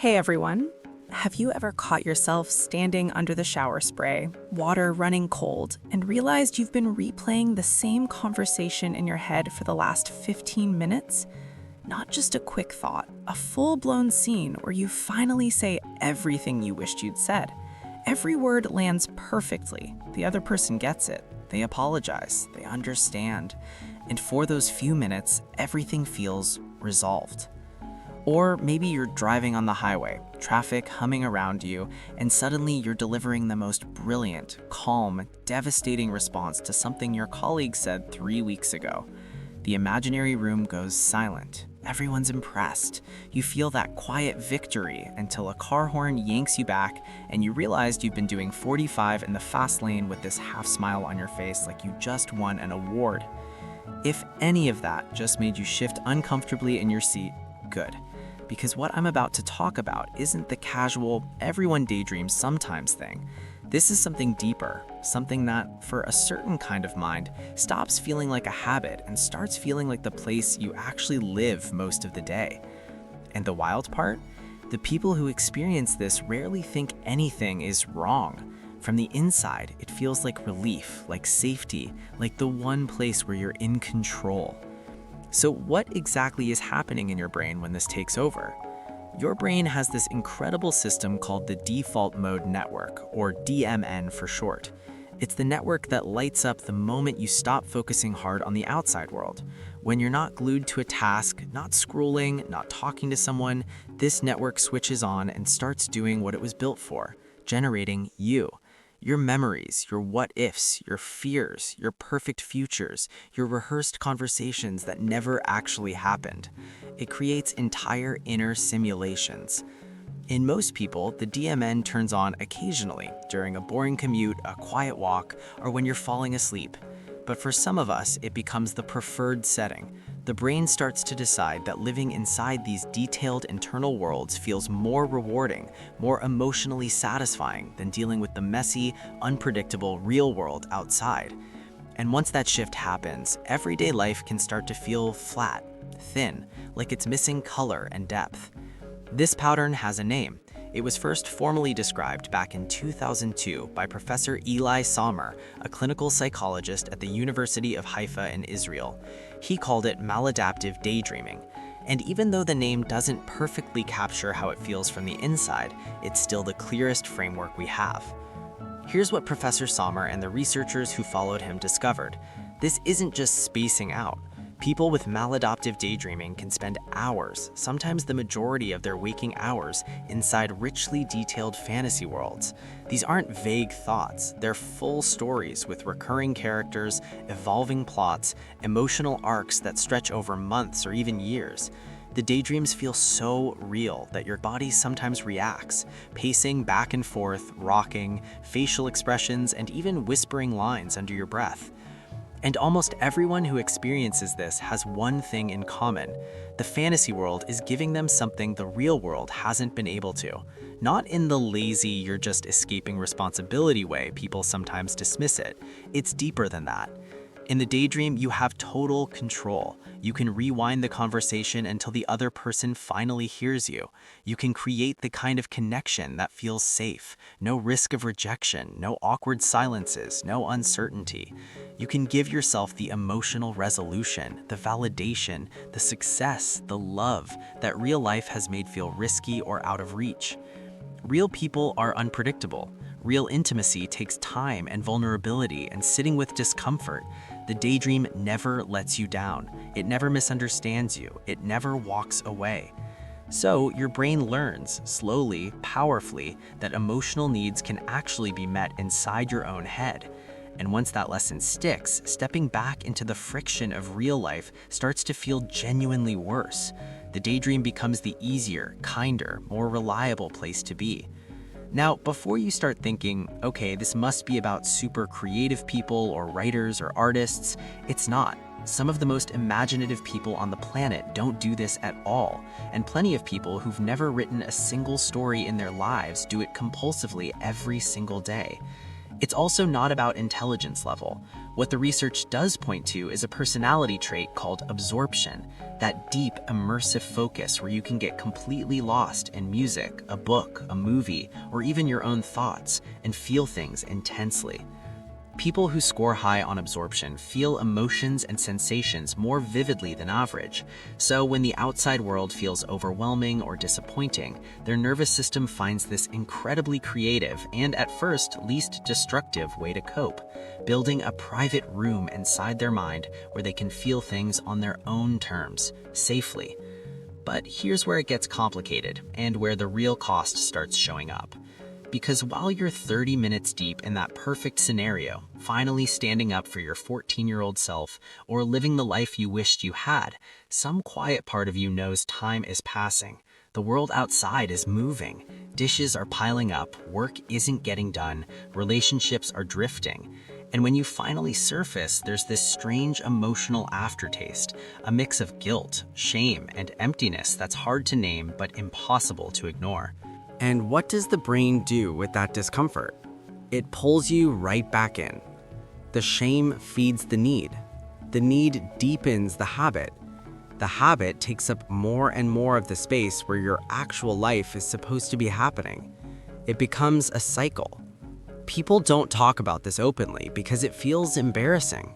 Hey everyone. Have you ever caught yourself standing under the shower spray, water running cold, and realized you've been replaying the same conversation in your head for the last 15 minutes? Not just a quick thought, a full-blown scene where you finally say everything you wished you'd said. Every word lands perfectly. The other person gets it. They apologize. They understand. And for those few minutes, everything feels resolved. Or maybe you're driving on the highway, traffic humming around you, and suddenly you're delivering the most brilliant, calm, devastating response to something your colleague said 3 weeks ago. The imaginary room goes silent. Everyone's impressed. You feel that quiet victory until a car horn yanks you back and you realized you've been doing 45 in the fast lane with this half smile on your face like you just won an award. If any of that just made you shift uncomfortably in your seat, good. Because what I'm about to talk about isn't the casual, everyone daydreams sometimes thing. This is something deeper, something that, for a certain kind of mind, stops feeling like a habit and starts feeling like the place you actually live most of the day. And the wild part? The people who experience this rarely think anything is wrong. From the inside, it feels like relief, like safety, like the one place where you're in control. So what exactly is happening in your brain when this takes over? Your brain has this incredible system called the default mode network, or DMN for short. It's the network that lights up the moment you stop focusing hard on the outside world. When you're not glued to a task, not scrolling, not talking to someone, this network switches on and starts doing what it was built for, generating you. Your memories, your what-ifs, your fears, your perfect futures, your rehearsed conversations that never actually happened. It creates entire inner simulations. In most people, the DMN turns on occasionally, during a boring commute, a quiet walk, or when you're falling asleep. But for some of us, it becomes the preferred setting. The brain starts to decide that living inside these detailed internal worlds feels more rewarding, more emotionally satisfying than dealing with the messy, unpredictable real world outside. And once that shift happens, everyday life can start to feel flat, thin, like it's missing color and depth. This pattern has a name. It was first formally described back in 2002 by Professor Eli Sommer, a clinical psychologist at the University of Haifa in Israel. He called it maladaptive daydreaming. And even though the name doesn't perfectly capture how it feels from the inside, it's still the clearest framework we have. Here's what Professor Sommer and the researchers who followed him discovered. This isn't just spacing out. People with maladaptive daydreaming can spend hours, sometimes the majority of their waking hours, inside richly detailed fantasy worlds. These aren't vague thoughts, they're full stories with recurring characters, evolving plots, emotional arcs that stretch over months or even years. The daydreams feel so real that your body sometimes reacts, pacing back and forth, rocking, facial expressions, and even whispering lines under your breath. And almost everyone who experiences this has one thing in common. The fantasy world is giving them something the real world hasn't been able to. Not in the lazy, you're just escaping responsibility way people sometimes dismiss it. It's deeper than that. In the daydream, you have total control. You can rewind the conversation until the other person finally hears you. You can create the kind of connection that feels safe. No risk of rejection, no awkward silences, no uncertainty. You can give yourself the emotional resolution, the validation, the success, the love that real life has made feel risky or out of reach. Real people are unpredictable. Real intimacy takes time and vulnerability and sitting with discomfort. The daydream never lets you down. It never misunderstands you. It never walks away. So your brain learns, slowly, powerfully, that emotional needs can actually be met inside your own head. And once that lesson sticks, stepping back into the friction of real life starts to feel genuinely worse. The daydream becomes the easier, kinder, more reliable place to be. Now, before you start thinking, okay, this must be about super creative people or writers or artists, it's not. Some of the most imaginative people on the planet don't do this at all, and plenty of people who've never written a single story in their lives do it compulsively every single day. It's also not about intelligence level. What the research does point to is a personality trait called absorption, that deep, immersive focus where you can get completely lost in music, a book, a movie, or even your own thoughts and feel things intensely. People who score high on absorption feel emotions and sensations more vividly than average, so when the outside world feels overwhelming or disappointing, their nervous system finds this incredibly creative and, at first, least destructive way to cope, building a private room inside their mind where they can feel things on their own terms, safely. But here's where it gets complicated, and where the real cost starts showing up. Because while you're 30 minutes deep in that perfect scenario, finally standing up for your 14-year-old self or living the life you wished you had, some quiet part of you knows time is passing. The world outside is moving. Dishes are piling up, work isn't getting done, relationships are drifting. And when you finally surface, there's this strange emotional aftertaste, a mix of guilt, shame, and emptiness that's hard to name but impossible to ignore. And what does the brain do with that discomfort? It pulls you right back in. The shame feeds the need. The need deepens the habit. The habit takes up more and more of the space where your actual life is supposed to be happening. It becomes a cycle. People don't talk about this openly because it feels embarrassing.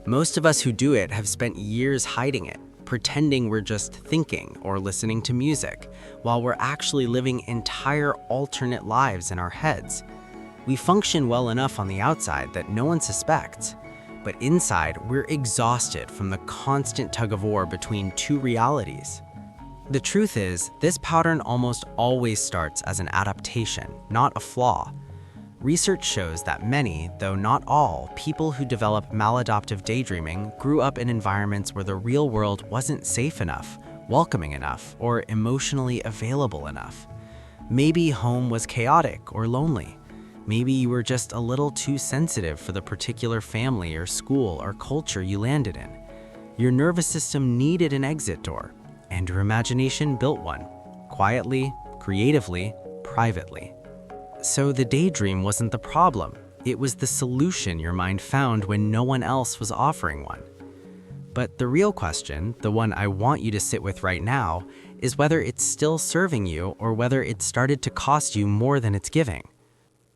Most of us who do it have spent years hiding it, pretending we're just thinking or listening to music, while we're actually living entire alternate lives in our heads. We function well enough on the outside that no one suspects, but inside we're exhausted from the constant tug-of-war between two realities. The truth is, this pattern almost always starts as an adaptation, not a flaw. Research shows that many, though not all, people who develop maladaptive daydreaming grew up in environments where the real world wasn't safe enough, welcoming enough, or emotionally available enough. Maybe home was chaotic or lonely. Maybe you were just a little too sensitive for the particular family or school or culture you landed in. Your nervous system needed an exit door, and your imagination built one, quietly, creatively, privately. So the daydream wasn't the problem. It was the solution your mind found when no one else was offering one. But the real question, the one I want you to sit with right now, is whether it's still serving you or whether it started to cost you more than it's giving.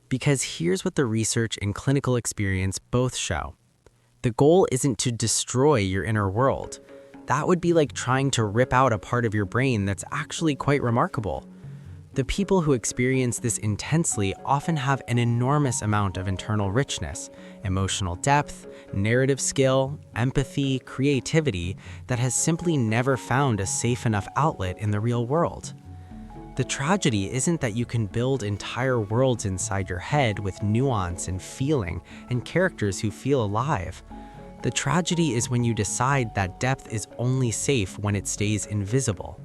Because here's what the research and clinical experience both show. The goal isn't to destroy your inner world. That would be like trying to rip out a part of your brain that's actually quite remarkable. The people who experience this intensely often have an enormous amount of internal richness, emotional depth, narrative skill, empathy, creativity that has simply never found a safe enough outlet in the real world. The tragedy isn't that you can build entire worlds inside your head with nuance and feeling and characters who feel alive. The tragedy is when you decide that depth is only safe when it stays invisible.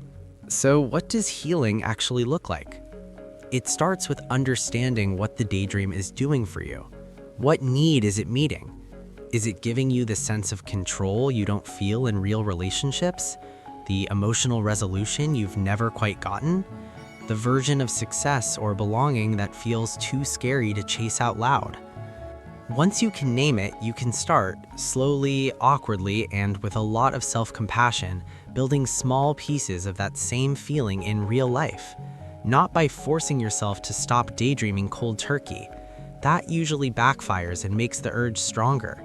So what does healing actually look like? It starts with understanding what the daydream is doing for you. What need is it meeting? Is it giving you the sense of control you don't feel in real relationships? The emotional resolution you've never quite gotten? The version of success or belonging that feels too scary to chase out loud? Once you can name it, you can start, slowly, awkwardly, and with a lot of self-compassion, building small pieces of that same feeling in real life. Not by forcing yourself to stop daydreaming cold turkey. That usually backfires and makes the urge stronger.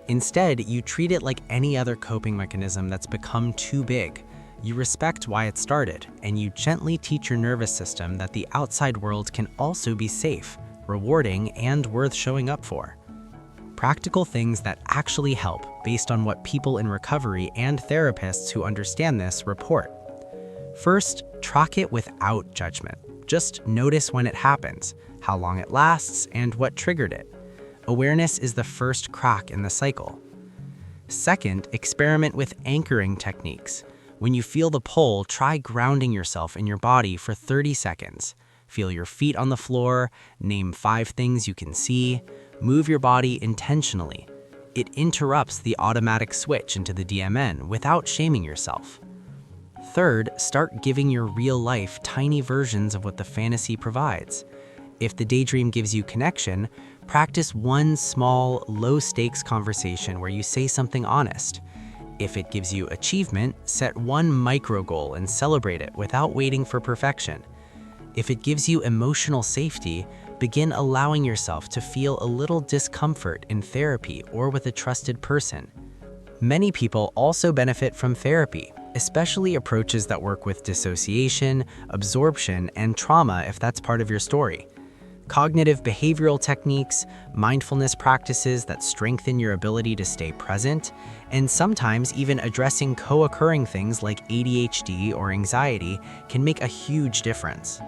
Instead, you treat it like any other coping mechanism that's become too big. You respect why it started, and you gently teach your nervous system that the outside world can also be safe, rewarding, and worth showing up for. Practical things that actually help based on what people in recovery and therapists who understand this report. First, track it without judgment. Just notice when it happens, how long it lasts, and what triggered it. Awareness is the first crack in the cycle. Second, experiment with anchoring techniques. When you feel the pull, try grounding yourself in your body for 30 seconds. Feel your feet on the floor, name 5 things you can see, move your body intentionally. It interrupts the automatic switch into the DMN without shaming yourself. Third, start giving your real life tiny versions of what the fantasy provides. If the daydream gives you connection, practice one small, low-stakes conversation where you say something honest. If it gives you achievement, set one micro goal and celebrate it without waiting for perfection. If it gives you emotional safety, begin allowing yourself to feel a little discomfort in therapy or with a trusted person. Many people also benefit from therapy, especially approaches that work with dissociation, absorption, and trauma if that's part of your story. Cognitive behavioral techniques, mindfulness practices that strengthen your ability to stay present, and sometimes even addressing co-occurring things like ADHD or anxiety can make a huge difference.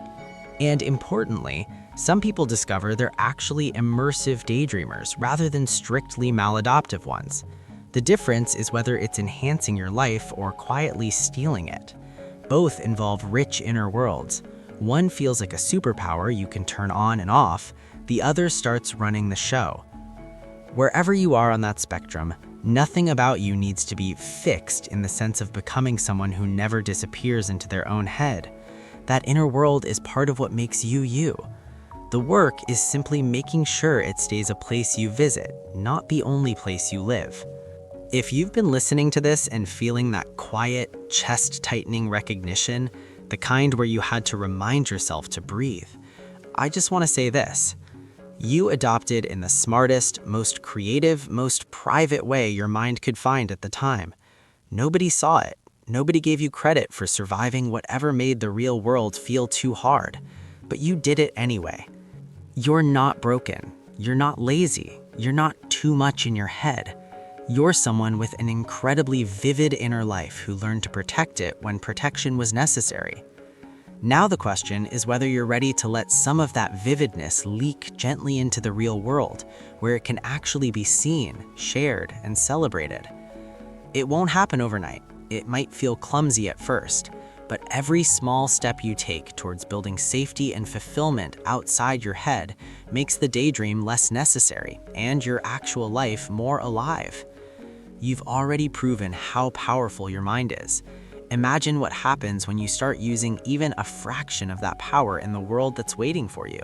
And importantly, some people discover they're actually immersive daydreamers rather than strictly maladaptive ones. The difference is whether it's enhancing your life or quietly stealing it. Both involve rich inner worlds. One feels like a superpower you can turn on and off, the other starts running the show. Wherever you are on that spectrum, nothing about you needs to be fixed in the sense of becoming someone who never disappears into their own head. That inner world is part of what makes you you. The work is simply making sure it stays a place you visit, not the only place you live. If you've been listening to this and feeling that quiet, chest-tightening recognition, the kind where you had to remind yourself to breathe, I just want to say this. You adopted in the smartest, most creative, most private way your mind could find at the time. Nobody saw it. Nobody gave you credit for surviving whatever made the real world feel too hard. But you did it anyway. You're not broken. You're not lazy. You're not too much in your head. You're someone with an incredibly vivid inner life who learned to protect it when protection was necessary. Now the question is whether you're ready to let some of that vividness leak gently into the real world, where it can actually be seen, shared, and celebrated. It won't happen overnight. It might feel clumsy at first, but every small step you take towards building safety and fulfillment outside your head makes the daydream less necessary and your actual life more alive. You've already proven how powerful your mind is. Imagine what happens when you start using even a fraction of that power in the world that's waiting for you.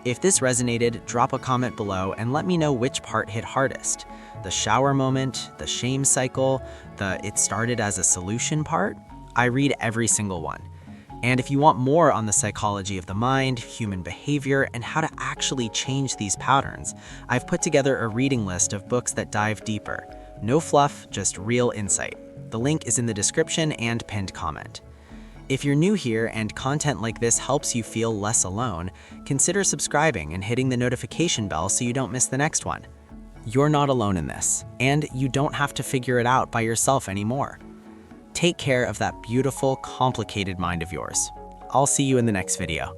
If this resonated, drop a comment below and let me know which part hit hardest. The shower moment, the shame cycle, the it started as a solution part. I read every single one. And if you want more on the psychology of the mind, human behavior, and how to actually change these patterns, I've put together a reading list of books that dive deeper. No fluff, just real insight. The link is in the description and pinned comment. If you're new here and content like this helps you feel less alone, consider subscribing and hitting the notification bell so you don't miss the next one. You're not alone in this, and you don't have to figure it out by yourself anymore. Take care of that beautiful, complicated mind of yours. I'll see you in the next video.